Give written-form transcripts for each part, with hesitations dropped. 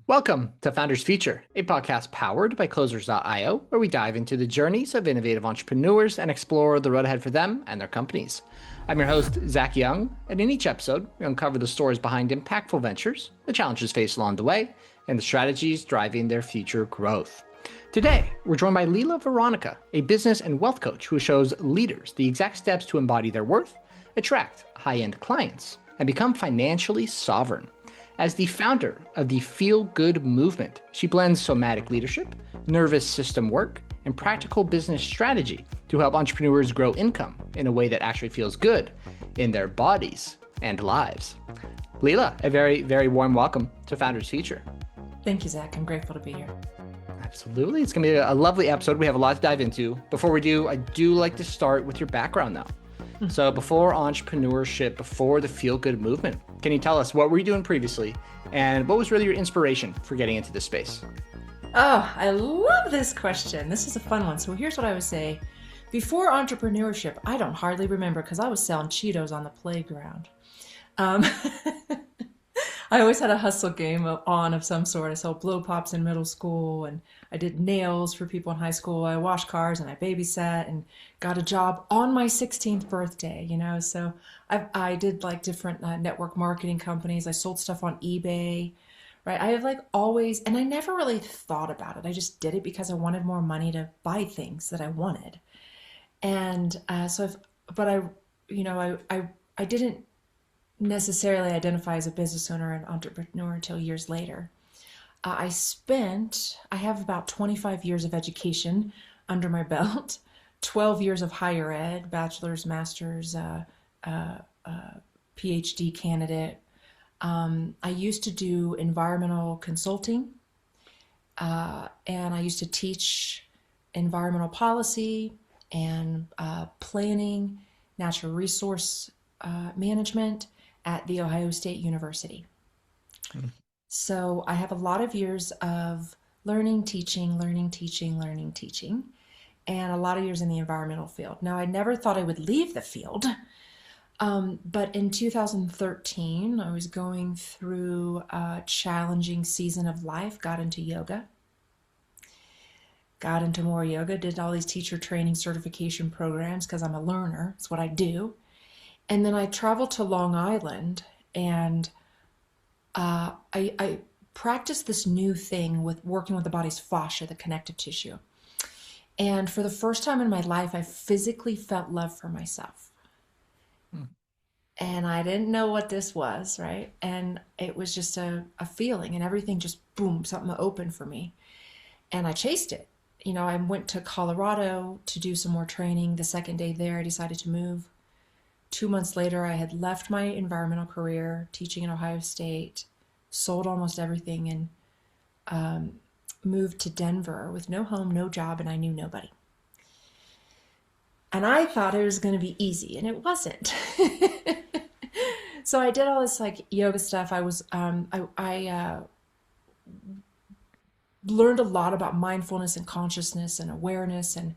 Welcome to Founders Future, a podcast powered by Closers.io, where we dive into the journeys of innovative entrepreneurs and explore the road ahead for them and their companies. I'm your host, Zach Young, and in each episode, we uncover the stories behind impactful ventures, the challenges faced along the way, and the strategies driving their future growth. Today, we're joined by Lila Veronica, a business and wealth coach who shows leaders the exact steps to embody their worth, attract high-end clients, and become financially sovereign. As the founder of the Feel Good movement, she blends somatic leadership, nervous system work, and practical business strategy to help entrepreneurs grow income in a way that actually feels good in their bodies and lives. Lila, a very, very warm welcome to Founders Future. Thank you, Zach. I'm grateful to be here. Absolutely. It's going to be a lovely episode. We have a lot to dive into. Before we do, I do like to start with your background, though. So before entrepreneurship, before the Feel Good movement, can you tell us what were you doing previously and what was really your inspiration for getting into this space? Oh, I love this question. This is a fun one. So here's what I would say. Before entrepreneurship, I don't hardly remember because I was selling Cheetos on the playground. I always had a hustle game on of some sort. I sold blow pops in middle school, and I did nails for people in high school. I washed cars and I babysat and got a job on my 16th birthday, So I did like different network marketing companies. I sold stuff on eBay, right? I have always, and I never really thought about it. I just did it because I wanted more money to buy things that I wanted. And I didn't necessarily identify as a business owner and entrepreneur until years later. I have about 25 years of education under my belt, 12 years of higher ed, bachelor's, master's, PhD candidate. I used to do environmental consulting, and I used to teach environmental policy and planning, natural resource management at The Ohio State University. So I have a lot of years of learning, teaching, and a lot of years in the environmental field. Now, I never thought I would leave the field, but in 2013, I was going through a challenging season of life, got into yoga, got into more yoga, did all these teacher training certification programs because I'm a learner. It's what I do. And then I traveled to Long Island, and I practiced this new thing with working with the body's fascia, the connective tissue. And for the first time in my life, I physically felt love for myself. And I didn't know what this was, right? And it was just a feeling, and everything just, boom, something opened for me. And I chased it. I went to Colorado to do some more training. The second day there, I decided to move. 2 months later, I had left my environmental career, teaching at Ohio State, sold almost everything, and moved to Denver with no home, no job, and I knew nobody. And I thought it was going to be easy, and it wasn't. So I did all this yoga stuff. I learned a lot about mindfulness and consciousness and awareness and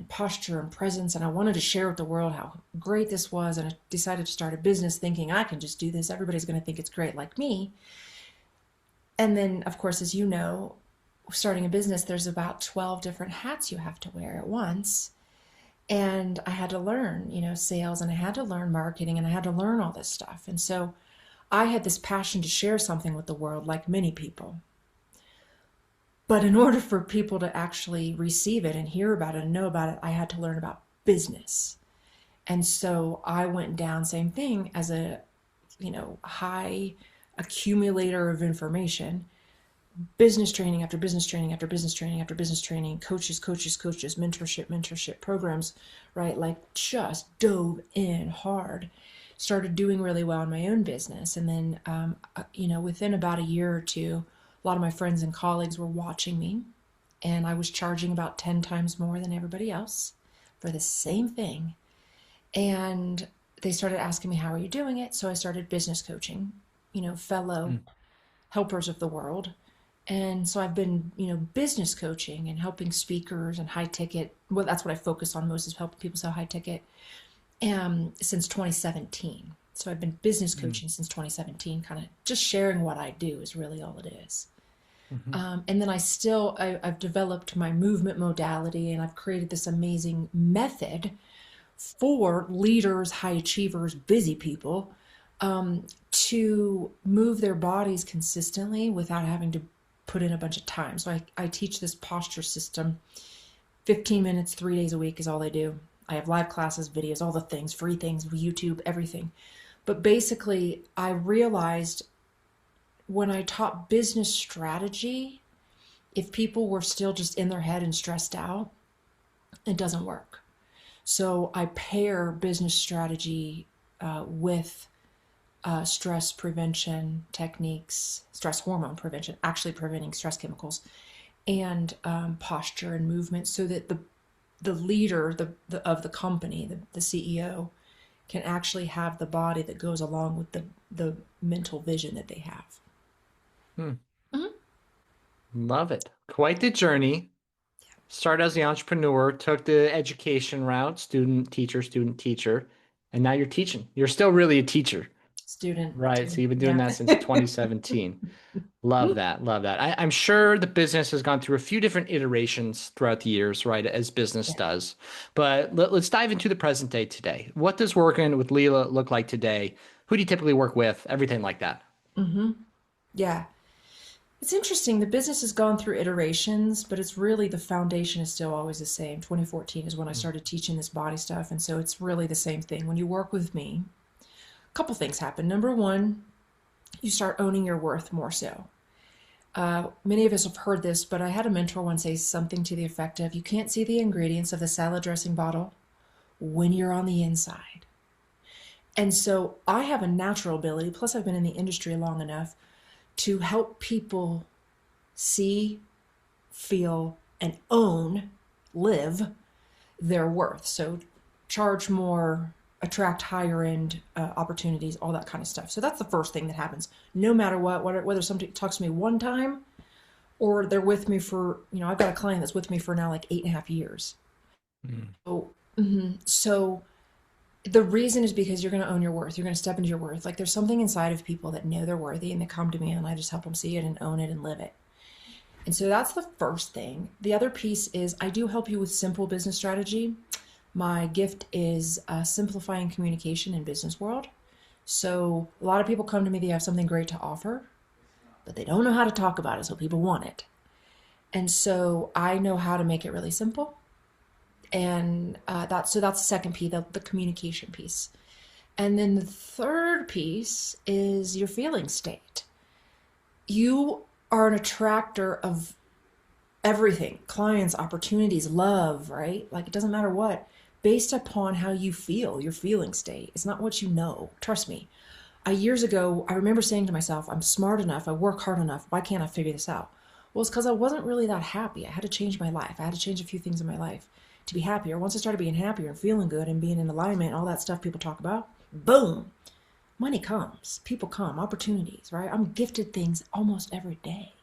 posture and presence, and I wanted to share with the world how great this was, and I decided to start a business thinking I can just do this. Everybody's going to think it's great like me. And then, of course, as you know, starting a business, there's about 12 different hats you have to wear at once. And I had to learn, sales, and I had to learn marketing, and I had to learn all this stuff. And so I had this passion to share something with the world, like many people. But in order for people to actually receive it and hear about it and know about it, I had to learn about business. And so I went down, same thing, as a, high accumulator of information, business training after business training after business training after business training, coaches, mentorship programs, right? Just dove in hard, started doing really well in my own business. And then, within about a year or two, a lot of my friends and colleagues were watching me, and I was charging about 10 times more than everybody else for the same thing. And they started asking me, how are you doing it? So I started business coaching, fellow helpers of the world. And so I've been, business coaching and helping speakers and high ticket. Well, that's what I focus on most, is helping people sell high ticket, since 2017. So I've been business coaching since 2017, kind of just sharing what I do is really all it is. Hmm. And then I've developed my movement modality, and I've created this amazing method for leaders, high achievers, busy people, to move their bodies consistently without having to put in a bunch of time. So I teach this posture system. 15 minutes, 3 days a week is all I do. I have live classes, videos, all the things, free things, YouTube, everything. But basically, I realized when I taught business strategy, if people were still just in their head and stressed out, it doesn't work. So I pair business strategy with stress prevention techniques, stress hormone prevention, actually preventing stress chemicals, and posture and movement, so that the leader of the company, the CEO, can actually have the body that goes along with the mental vision that they have. Hmm. Mhm. Love it. Quite the journey. Started as the entrepreneur, took the education route, student, teacher, and now you're teaching. You're still really a teacher, Student right? So too. you've been doing Yeah. that since 2017. Love that. Love that. I'm sure the business has gone through a few different iterations throughout the years, right? As business Yeah. does. But let's dive into the present day today. What does working with Lila look like today? Who do you typically work with? Everything like that. Hmm. Yeah. It's interesting. The business has gone through iterations, but it's really the foundation is still always the same. 2014 is when I started teaching this body stuff. And so it's really the same thing. When you work with me, a couple things happen. Number one, you start owning your worth more so. Many of us have heard this, but I had a mentor once say something to the effect of, you can't see the ingredients of the salad dressing bottle when you're on the inside. And so I have a natural ability, plus I've been in the industry long enough to help people see, feel, and own, live their worth. So charge more, attract higher end opportunities, all that kind of stuff. So that's the first thing that happens. No matter what, whether somebody talks to me one time or they're with me for, I've got a client that's with me for now like 8.5 years. Mm. So the reason is because you're going to own your worth. You're going to step into your worth. Like there's something inside of people that know they're worthy and they come to me and I just help them see it and own it and live it. And so that's the first thing. The other piece is I do help you with simple business strategy. My gift is simplifying communication in business world. So a lot of people come to me, they have something great to offer, but they don't know how to talk about it, so people want it. And so I know how to make it really simple. And that's the second piece, the communication piece. And then the third piece is your feeling state. You are an attractor of everything, clients, opportunities, love, right? Like it doesn't matter what, based upon how you feel, your feeling state. It's not what you know. Trust me. Years ago, I remember saying to myself, I'm smart enough, I work hard enough. Why can't I figure this out? Well, it's because I wasn't really that happy. I had to change my life. I had to change a few things in my life to be happier. Once I started being happier and feeling good and being in alignment, all that stuff people talk about, boom, money comes, people come, opportunities, right? I'm gifted things almost every day,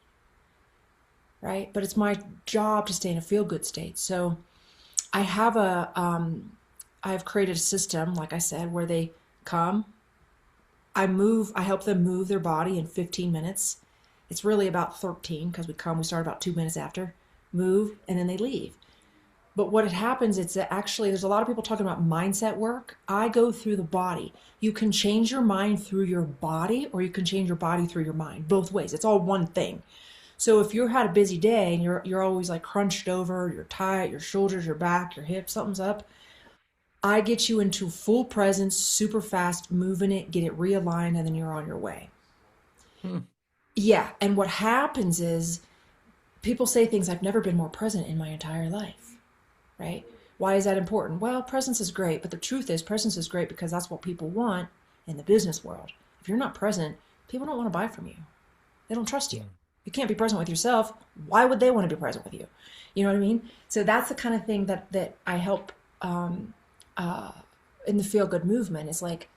right? But it's my job to stay in a feel good state. So I have I've created a system, like I said, where they come, I help them move their body in 15 minutes. It's really about 13 because we start about 2 minutes after, move, and then they leave. But what happens, it's that actually, there's a lot of people talking about mindset work. I go through the body. You can change your mind through your body, or you can change your body through your mind. Both ways. It's all one thing. So if you had a busy day and you're always like crunched over, you're tight, your shoulders, your back, your hips, something's up, I get you into full presence, super fast, moving it, get it realigned, and then you're on your way. Hmm. Yeah, and what happens is people say things, I've never been more present in my entire life, right? Why is that important? Well, presence is great, but the truth is presence is great because that's what people want in the business world. If you're not present, people don't want to buy from you. They don't trust you. You can't be present with yourself. Why would they want to be present with you? You know what I mean? So that's the kind of thing that I help in the feel good movement. Is like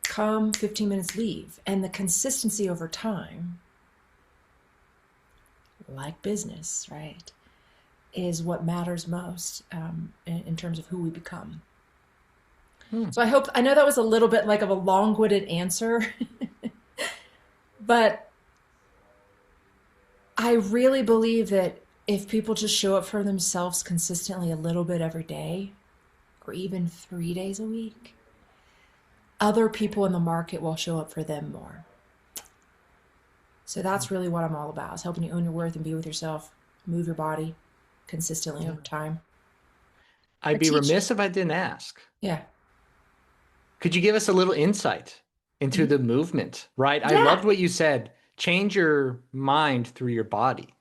come 15 minutes, leave, and the consistency over time, like business, right, is what matters most in terms of who we become. Hmm. So I know that was a little bit like of a long-winded answer, but I really believe that if people just show up for themselves consistently a little bit every day, or even 3 days a week, other people in the market will show up for them more. So that's really what I'm all about, is helping you own your worth and be with yourself, move your body consistently over time. I I'd be teach, remiss if I didn't ask. yeah. Could you give us a little insight into Mhm. the movement, right? I Yeah. loved what you said. Change your mind through your body.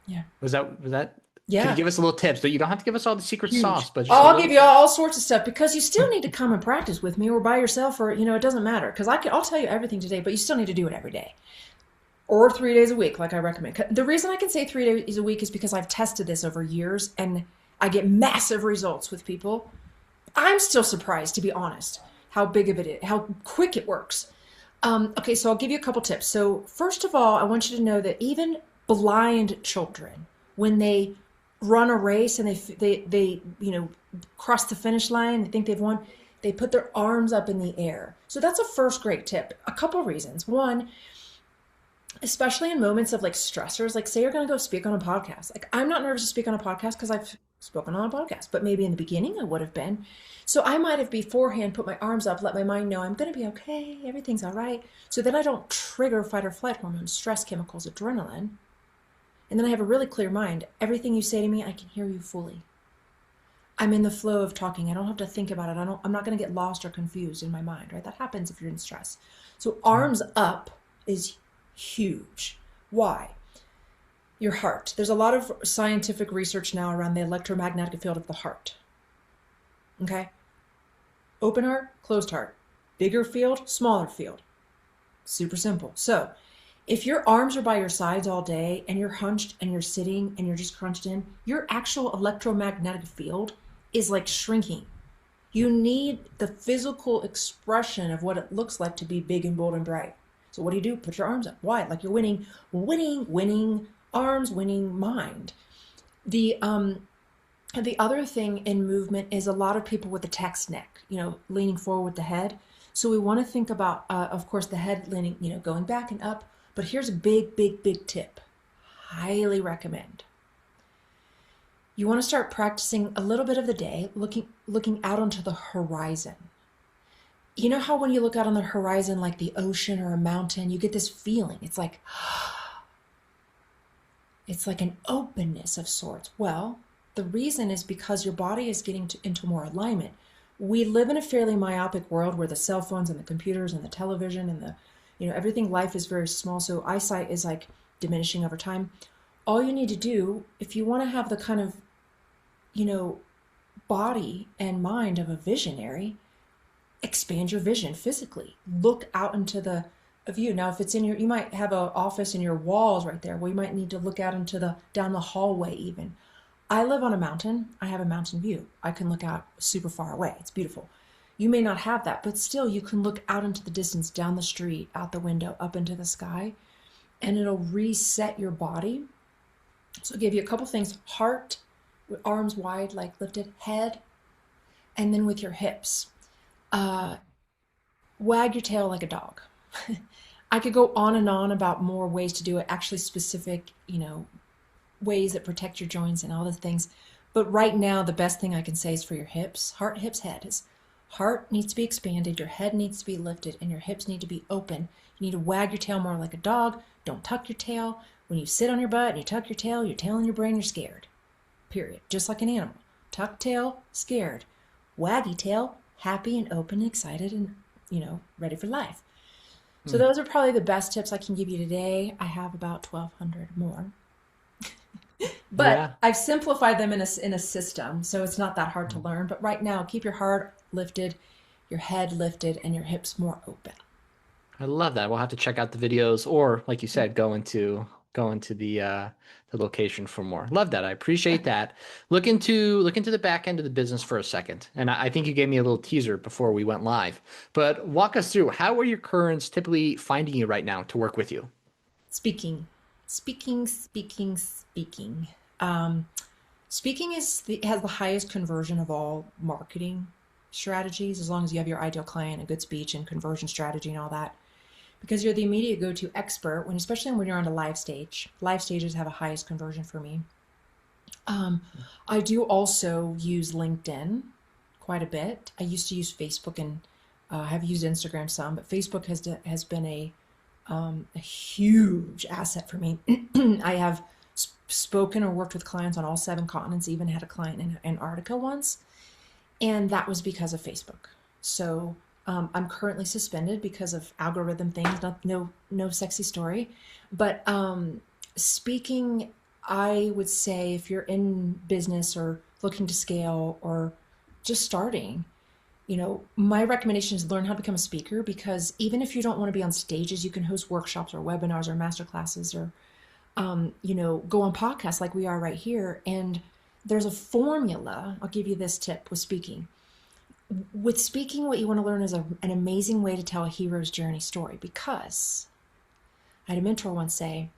Yeah. Was that could you Yeah. give us a little tips? But you don't have to give us all the secret Huge. sauce, but just a I'll give little. you all sorts of stuff because you still need to come and practice with me or by yourself, or it doesn't matter because I'll tell you everything today, but you still need to do it every day or 3 days a week, like I recommend. The reason I can say 3 days a week is because I've tested this over years and I get massive results with people. I'm still surprised, to be honest, how big of it is, how quick it works. Okay, so I'll give you a couple tips. So first of all, I want you to know that even blind children, when they run a race and they cross the finish line, they think they've won, they put their arms up in the air. So that's a first great tip. A couple reasons. One, especially in moments of like stressors, like say you're going to go speak on a podcast. Like I'm not nervous to speak on a podcast because I've spoken on a podcast, but maybe in the beginning I would have been. So I might have beforehand put my arms up, let my mind know I'm going to be okay, everything's all right. So then I don't trigger fight or flight hormones, stress chemicals, adrenaline. And then I have a really clear mind. Everything you say to me, I can hear you fully. I'm in the flow of talking. I don't have to think about it. I'm not going to get lost or confused in my mind, right? That happens if you're in stress. So arms up is huge. Why? Your heart. There's a lot of scientific research now around the electromagnetic field of the heart. Okay? Open heart, closed heart. Bigger field, smaller field. Super simple. So, if your arms are by your sides all day and you're hunched and you're sitting and you're just crunched in, your actual electromagnetic field is like shrinking. You need the physical expression of what it looks like to be big and bold and bright. So what do? Put your arms up wide, like you're winning, winning arms, winning mind. The other thing in movement is a lot of people with a text neck, leaning forward with the head. So we want to think about, of course, the head leaning, going back and up. But here's a big, big, big tip. Highly recommend. You want to start practicing a little bit of the day, looking out onto the horizon. You know how when you look out on the horizon, like the ocean or a mountain, you get this feeling. It's like an openness of sorts. Well, the reason is because your body is getting into more alignment. We live in a fairly myopic world where the cell phones and the computers and the television and the everything, life is very small, so eyesight is like diminishing over time. All you need to do, if you want to have the kind of, body and mind of a visionary, expand your vision physically. Look out into the view. Now, if it's you might have an office and your walls right there. Well, you might need to look out into down the hallway even. I live on a mountain. I have a mountain view. I can look out super far away. It's beautiful. You may not have that, but still you can look out into the distance, down the street, out the window, up into the sky, and it'll reset your body. So I'll give you a couple things. Heart, with arms wide, like lifted, head, and then with your hips. Wag your tail like a dog. I could go on and on about more ways to do it, actually specific, ways that protect your joints and all the things. But right now, the best thing I can say is for your hips, heart, hips, head is heart needs to be expanded, your head needs to be lifted, and your hips need to be open. You need to wag your tail more like a dog. Don't tuck your tail. When you sit on your butt and you tuck your tail in your brain, you're scared. Period. Just like an animal. Tuck tail, scared. Waggy tail, happy and open and excited and, ready for life. So those are probably the best tips I can give you today. I have about 1,200 more. But yeah. I've simplified them in a system, so it's not that hard to learn. But right now, keep your heart lifted, your head lifted, and your hips more open. I love that. We'll have to check out the videos, or like you said, go into the location for more. Love that. I appreciate that. Look into the back end of the business for a second. And I think you gave me a little teaser before we went live. But walk us through, how are your currents typically finding you right now to work with you? Speaking. Speaking has the highest conversion of all marketing strategies, as long as you have your ideal client, a good speech and conversion strategy and all that. because you're the immediate go-to expert when, especially when you're on a live stage. Live stages have a highest conversion for me. I do also use LinkedIn quite a bit. I used to use Facebook and have used Instagram some, but Facebook has been a huge asset for me. I have spoken or worked with clients on all 7 continents, even had a client in Antarctica once, and that was because of Facebook. So I'm currently suspended because of algorithm things. No sexy story, but speaking, I would say if you're in business or looking to scale or just starting, my recommendation is learn how to become a speaker, because even if you don't want to be on stages, you can host workshops or webinars or master classes or, go on podcasts like we are right here. And there's a formula. I'll give you this tip with speaking. With speaking, what you want to learn is an amazing way to tell a hero's journey story, because I had a mentor once say,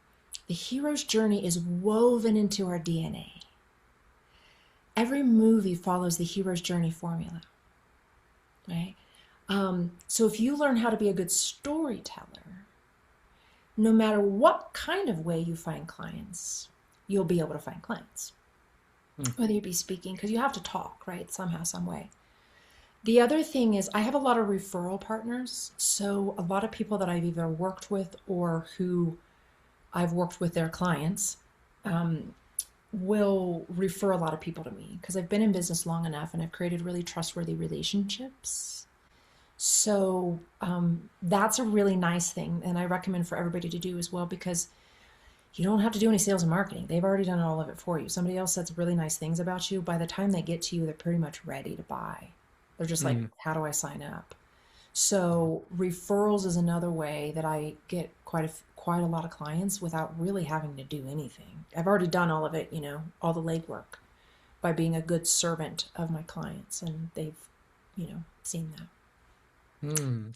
the hero's journey is woven into our DNA. Every movie follows the hero's journey formula, right? So if you learn how to be a good storyteller, no matter what kind of way you find clients, you'll be able to find clients. Whether you be speaking, because you have to talk, right? Somehow, some way. The other thing is I have a lot of referral partners. So a lot of people that I've either worked with or who I've worked with their clients will refer a lot of people to me, because I've been in business long enough and I've created really trustworthy relationships. So that's a really nice thing, and I recommend for everybody to do as well, because you don't have to do any sales and marketing. They've already done all of it for you. Somebody else says really nice things about you. By the time they get to you, they're pretty much ready to buy. They're just like, how do I sign up? So referrals is another way that I get quite a lot of clients without really having to do anything. I've already done all of it, all the legwork, by being a good servant of my clients, and they've, seen that.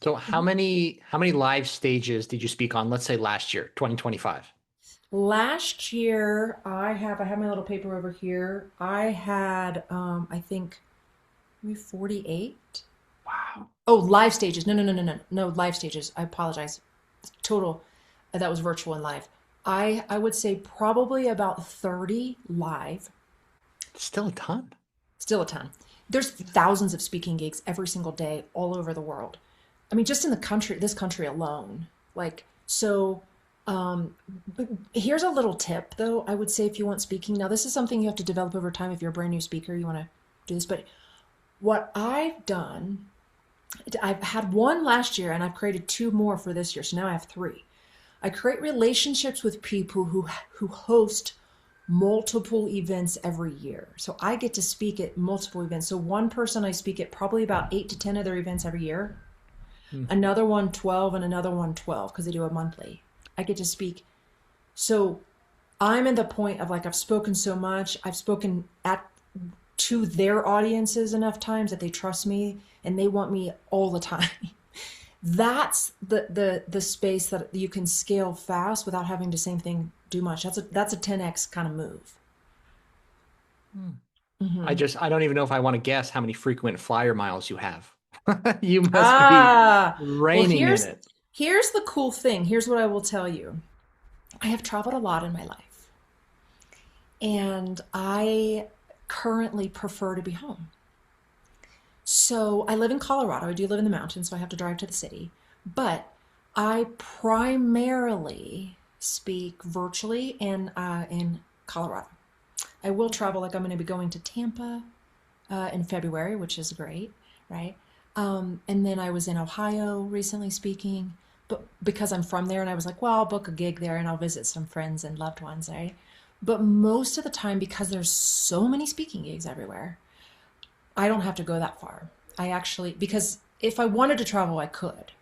So how many live stages did you speak on, let's say last year, 2025? Last year, I have my little paper over here. I had, I think, maybe 48. Wow. Oh, live stages. No, live stages. I apologize. Total, that was virtual and live. I would say probably about 30 live. Still a ton. Still a ton. There's thousands of speaking gigs every single day all over the world. I mean, just in this country alone. Here's a little tip, though. I would say if you want speaking, now this is something you have to develop over time. If you're a brand new speaker, you want to do this. But what I've done, I've had one last year and I've created 2 more for this year. So now I have 3. I create relationships with people who host multiple events every year. So I get to speak at multiple events. So one person I speak at probably about 8 to 10 of their events every year. Another one 12, and another one 12, because they do a monthly. I get to speak. So I'm at the point of I've spoken so much. I've spoken to their audiences enough times that they trust me and they want me all the time. That's the space that you can scale fast without having the same thing do much. That's a 10x kind of move. I don't even know if I want to guess how many frequent flyer miles you have. You must be raining in it. Here's the cool thing. Here's what I will tell you. I have traveled a lot in my life, and I currently prefer to be home. So I live in Colorado. I do live in the mountains, so I have to drive to the city. But I primarily speak virtually in Colorado. I will travel, I'm going to be going to Tampa in February, which is great, right? And then I was in Ohio recently speaking, but because I'm from there, and I was like, well, I'll book a gig there and I'll visit some friends and loved ones, right? But most of the time, because there's so many speaking gigs everywhere, I don't have to go that far. Because if I wanted to travel, I could.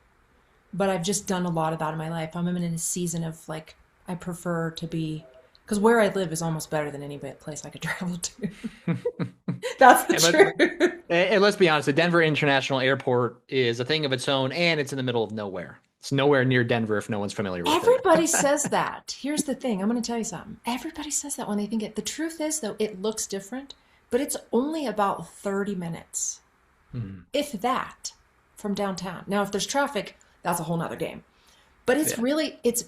But I've just done a lot of that in my life. I'm in a season of I prefer to be, because where I live is almost better than any place I could travel to. That's the truth. And let's be honest, the Denver International Airport is a thing of its own, and it's in the middle of nowhere. It's nowhere near Denver if no one's familiar with it. Everybody says that. Here's the thing. I'm going to tell you something. Everybody says that when they think it. The truth is, though, it looks different, but it's only about 30 minutes, if that, from downtown. Now, if there's traffic, that's a whole nother game. But it's Yeah. really, it's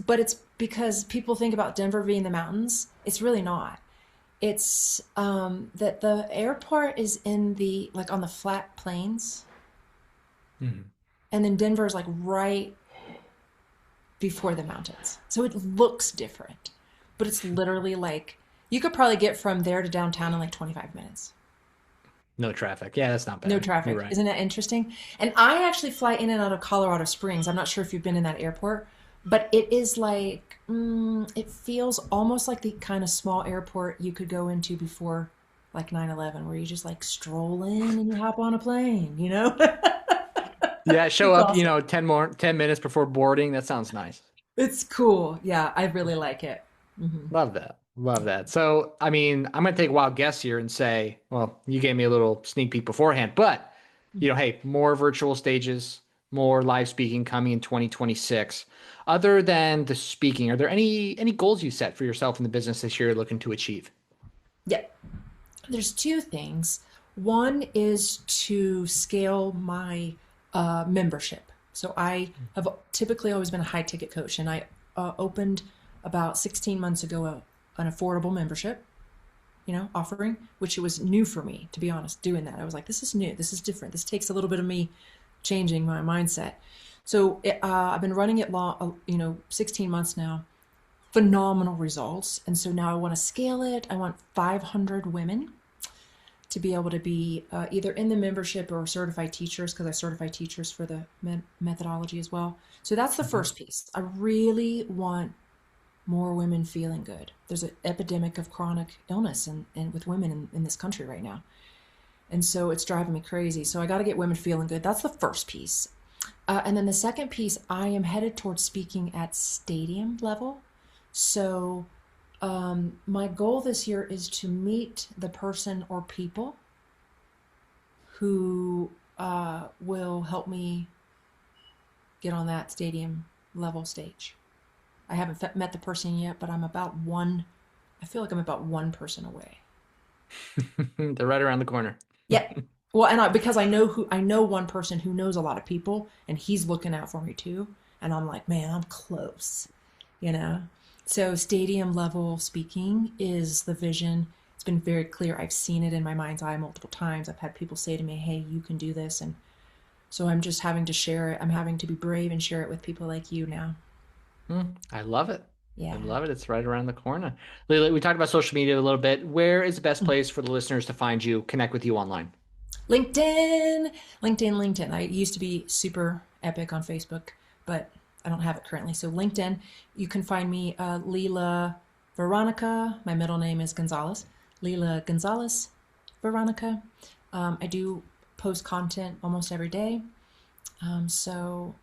because people think about Denver being the mountains. It's really not. It's that the airport is in the, like on the flat plains, Mhm. and then Denver is like right before the mountains. So it looks different, but it's literally like you could probably get from there to downtown in like 25 minutes. No traffic. Yeah, that's not No bad. You're traffic. right. Isn't that interesting? And I actually fly in and out of Colorado Springs. I'm not sure if you've been in that airport, but it is like, it feels almost like the kind of small airport you could go into before like 9/11, where you just like stroll in and you hop on a plane, you know? Yeah, show It's up, awesome. 10 minutes before boarding. That sounds nice. It's cool. Yeah, I really like it. Hmm. Love that. Love that. So, I mean, I'm going to take a wild guess here and say, well, you gave me a little sneak peek beforehand, but, hey, more virtual stages, more live speaking coming in 2026. Other than the speaking, are there any goals you set for yourself in the business this year you're looking to achieve? Yeah, there's two things. One is to scale my membership. So I have typically always been a high ticket coach, and I opened about 16 months ago an affordable membership, offering, which it was new for me, to be honest, doing that. I was like, this is new, this is different. This takes a little bit of me changing my mindset. So I've been running it 16 months now, phenomenal results. And so now I want to scale it. I want 500 women to be able to be either in the membership or certified teachers, because I certify teachers for the methodology as well. So that's the Mhm. first piece. I really want more women feeling good. There's an epidemic of chronic illness and with women in this country right now. And so it's driving me crazy. So I got to get women feeling good. That's the first piece. And then the second piece, I am headed towards speaking at stadium level. So my goal this year is to meet the person or people who will help me get on that stadium level stage. I haven't met the person yet, but I feel like I'm about one person away. They're right around the corner. Yeah. Well, because I know one person who knows a lot of people, and he's looking out for me too. And I'm like, man, I'm close, you know? So stadium level speaking is the vision. It's been very clear. I've seen it in my mind's eye multiple times. I've had people say to me, hey, you can do this. And so I'm just having to share it. I'm having to be brave and share it with people like you now. I love it. I Yeah. love it. It's right around the corner. Lila, we talked about social media a little bit. Where is the best place for the listeners to find you, connect with you online? LinkedIn, LinkedIn. I used to be super epic on Facebook, but I don't have it currently. So LinkedIn, you can find me, Lila Veronica. My middle name is Gonzalez. Lila Gonzalez Veronica. I do post content almost every day. And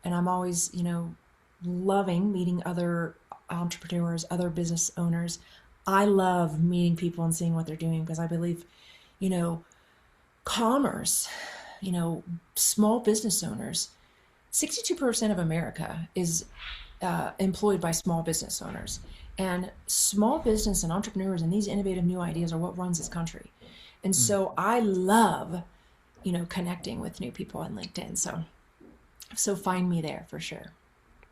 I'm always, loving meeting other entrepreneurs, other business owners. I love meeting people and seeing what they're doing, because I believe, you know, commerce, small business owners, 62% of America is employed by small business owners. And small business and entrepreneurs and these innovative new ideas are what runs this country. And Mm. so I love, connecting with new people on LinkedIn. So find me there for sure.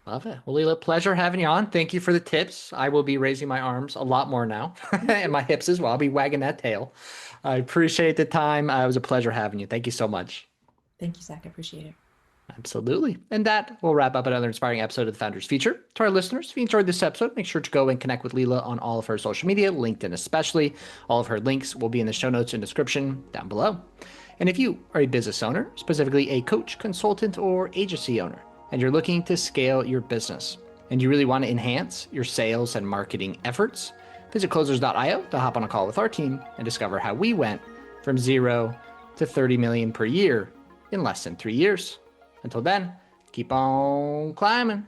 Love it. Well, Leela, pleasure having you on. Thank you for the tips. I will be raising my arms a lot more now and my hips as well. I'll be wagging that tail. I appreciate the time. It was a pleasure having you. Thank you so much. Thank you, Zach. I appreciate it. Absolutely. And that will wrap up another inspiring episode of the Founders Feature. To our listeners, if you enjoyed this episode, make sure to go and connect with Leela on all of her social media, LinkedIn especially. All of her links will be in the show notes and description down below. And if you are a business owner, specifically a coach, consultant, or agency owner, and you're looking to scale your business, and you really want to enhance your sales and marketing efforts, visit closers.io to hop on a call with our team and discover how we went from 0 to 30 million per year in less than 3 years. Until then, keep on climbing.